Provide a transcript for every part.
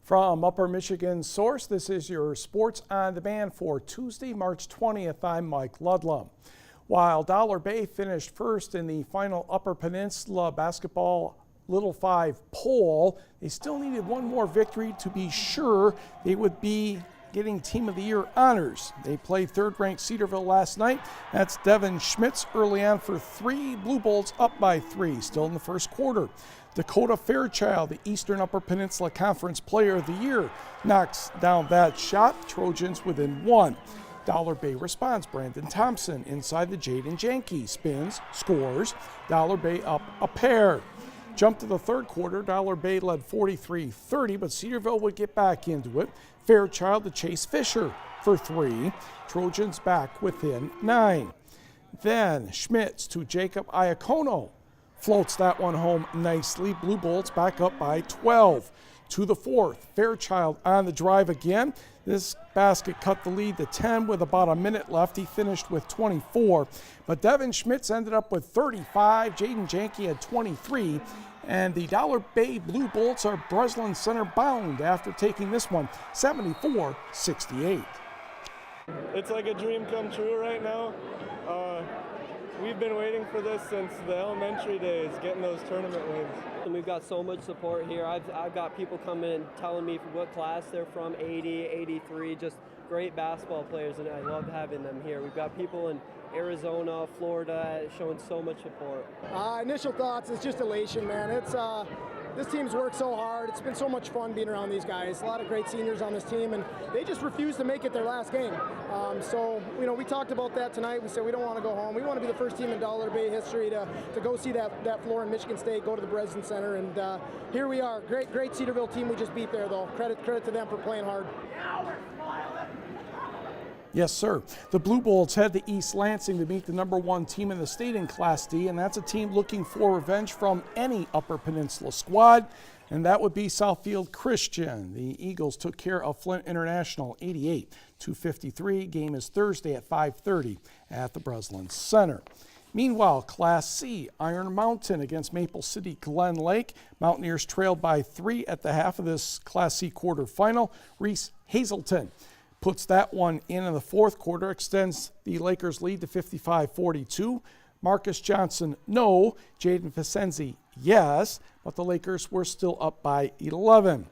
From Upper Michigan Source, this is your Sports on Demand for Tuesday, March 20th. I'm Mike Ludlum. While Dollar Bay finished first in the final Upper Peninsula Basketball Little Five poll, they still needed one more victory to be sure they would be getting Team of the Year honors. They played third-ranked Cedarville last night. That's Devin Schmitz early on for three. Blue Bolts up by three, still in the first quarter. Dakota Fairchild, the Eastern Upper Peninsula Conference Player of the Year, knocks down that shot. Trojans within one. Dollar Bay responds. Brandon Thompson inside the Jaden Janke spins, scores. Dollar Bay up a pair. Jump to the third quarter. Dollar Bay led 43-30, but Cedarville would get back into it. Fairchild to Chase Fisher for three. Trojans back within 9. Then Schmitz to Jacob Iacono. Floats that one home nicely. Blue Bolts back up by 12. To the fourth, Fairchild on the drive again. This basket cut the lead to 10 with about a minute left. He finished with 24, but Devin Schmitz ended up with 35. Jaden Janke had 23, and the Dollar Bay Blue Bolts are Breslin Center bound after taking this one 74-68. It's like a dream come true right now. We've been waiting for this since the elementary days, getting those tournament wins. And we've got so much support here. I've got people coming in telling me what class they're from, 80, 83, just great basketball players, and I love having them here. We've got people in Arizona, Florida, showing so much support. Initial thoughts is just elation, man. It's this team's worked so hard. It's been so much fun being around these guys. A lot of great seniors on this team, and they just refuse to make it their last game. So, we talked about that tonight. We said we don't want to go home. We want to be the first team in Dollar Bay history to go see that floor in Michigan State, go to the Breslin Center, and here we are. Great Cedarville team we just beat there, though. Credit to them for playing hard. Yes, sir. The Blue Bolts head to East Lansing to meet the #1 team in the state in Class D, and that's a team looking for revenge from any Upper Peninsula squad, and that would be Southfield Christian. The Eagles took care of Flint International 88-53. Game is Thursday at 5:30 at the Breslin Center. Meanwhile, Class C, Iron Mountain against Maple City Glen Lake. Mountaineers trailed by 3 at the half of this Class C quarterfinal. Reese Hazelton puts that one in the fourth quarter, extends the Lakers' lead to 55-42. Marcus Johnson, no. Jaden Vicenzi, yes. But the Lakers were still up by 11.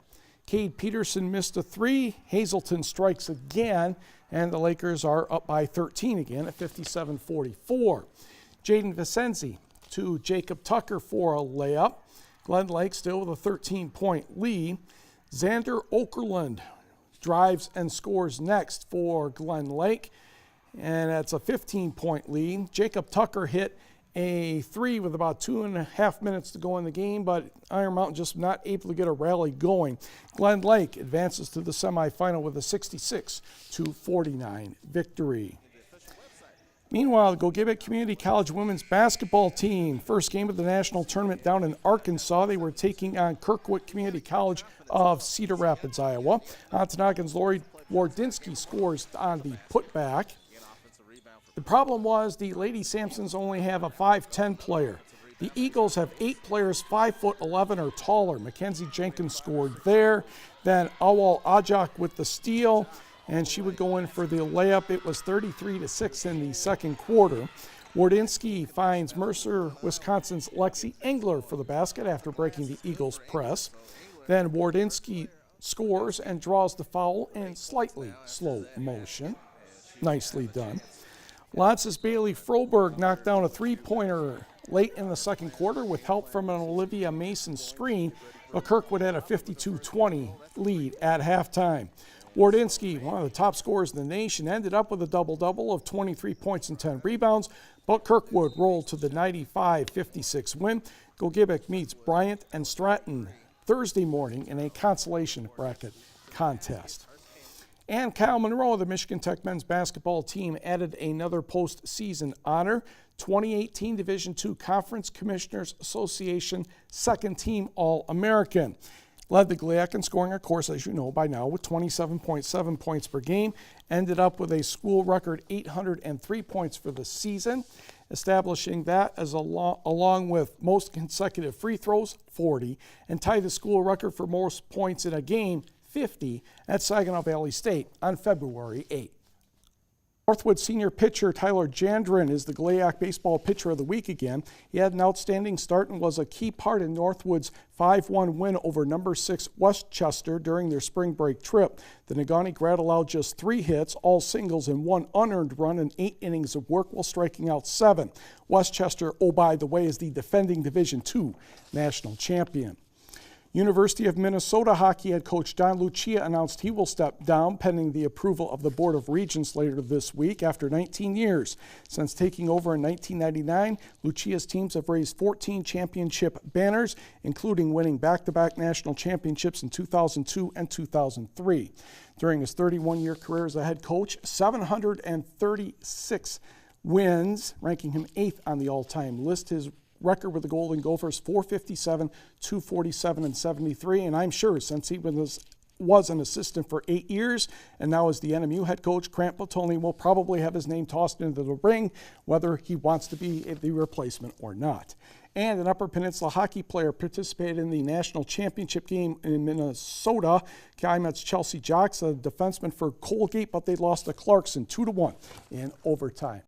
Cade Peterson missed a 3. Hazelton strikes again, and the Lakers are up by 13 again at 57-44. Jaden Vicenzi to Jacob Tucker for a layup. Glen Lake still with a 13-point lead. Xander Okerlund drives and scores next for Glen Lake, and that's a 15-point lead. Jacob Tucker hit a 3 with about 2.5 minutes to go in the game, but Iron Mountain just not able to get a rally going. Glen Lake advances to the semifinal with a 66-49 victory. Meanwhile, the Gogebic Community College women's basketball team, first game of the national tournament down in Arkansas. They were taking on Kirkwood Community College of Cedar Rapids, Iowa. Ontonoggin's Lori Wardinski scores on the putback. The problem was the Lady Sampsons only have a 5'10 player. The Eagles have 8 players 5'11 or taller. Mackenzie Jenkins scored there. Then Awal Ajak with the steal, and she would go in for the layup. It was 33-6 in the second quarter. Wardinski finds Mercer, Wisconsin's Lexi Engler for the basket after breaking the Eagles' press. Then Wardinski scores and draws the foul in slightly slow motion. Nicely done. Lances Bailey Froberg knocked down a three-pointer late in the second quarter with help from an Olivia Mason screen, but Kirkwood had a 52-20 lead at halftime. Wardinski, one of the top scorers in the nation, ended up with a double-double of 23 points and 10 rebounds, but Kirkwood rolled to the 95-56 win. Gogebic meets Bryant and Stratton Thursday morning in a consolation bracket contest. And Kyle Monroe, the Michigan Tech men's basketball team, added another postseason honor. 2018 Division II Conference Commissioners Association second team All-American. Led the GLIAC in scoring, of course, as you know by now, with 27.7 points per game. Ended up with a school record 803 points for the season, establishing that as along with most consecutive free throws, 40, and tied the school record for most points in a game, 50 at Saginaw Valley State on February 8th. Northwood senior pitcher Tyler Jandren is the Glayac Baseball Pitcher of the Week again. He had an outstanding start and was a key part in Northwood's 5-1 win over number 6 Westchester during their spring break trip. The Negaunee grad allowed just 3 hits, all singles, and 1 unearned run in 8 innings of work while striking out 7. Westchester, oh by the way, is the defending Division II national champion. University of Minnesota hockey head coach Don Lucia announced he will step down pending the approval of the Board of Regents later this week after 19 years. Since taking over in 1999, Lucia's teams have raised 14 championship banners, including winning back-to-back national championships in 2002 and 2003. During his 31-year career as a head coach, 736 wins, ranking him 8th on the all-time list. His record with the Golden Gophers, 457, 247, and 73. And I'm sure since he was an assistant for 8 years and now is the NMU head coach, Grant Platoni will probably have his name tossed into the ring, whether he wants to be the replacement or not. And an Upper Peninsula hockey player participated in the national championship game in Minnesota. Calumet's Chelsea Jocks, a defenseman for Colgate, but they lost to Clarkson 2-1 in overtime.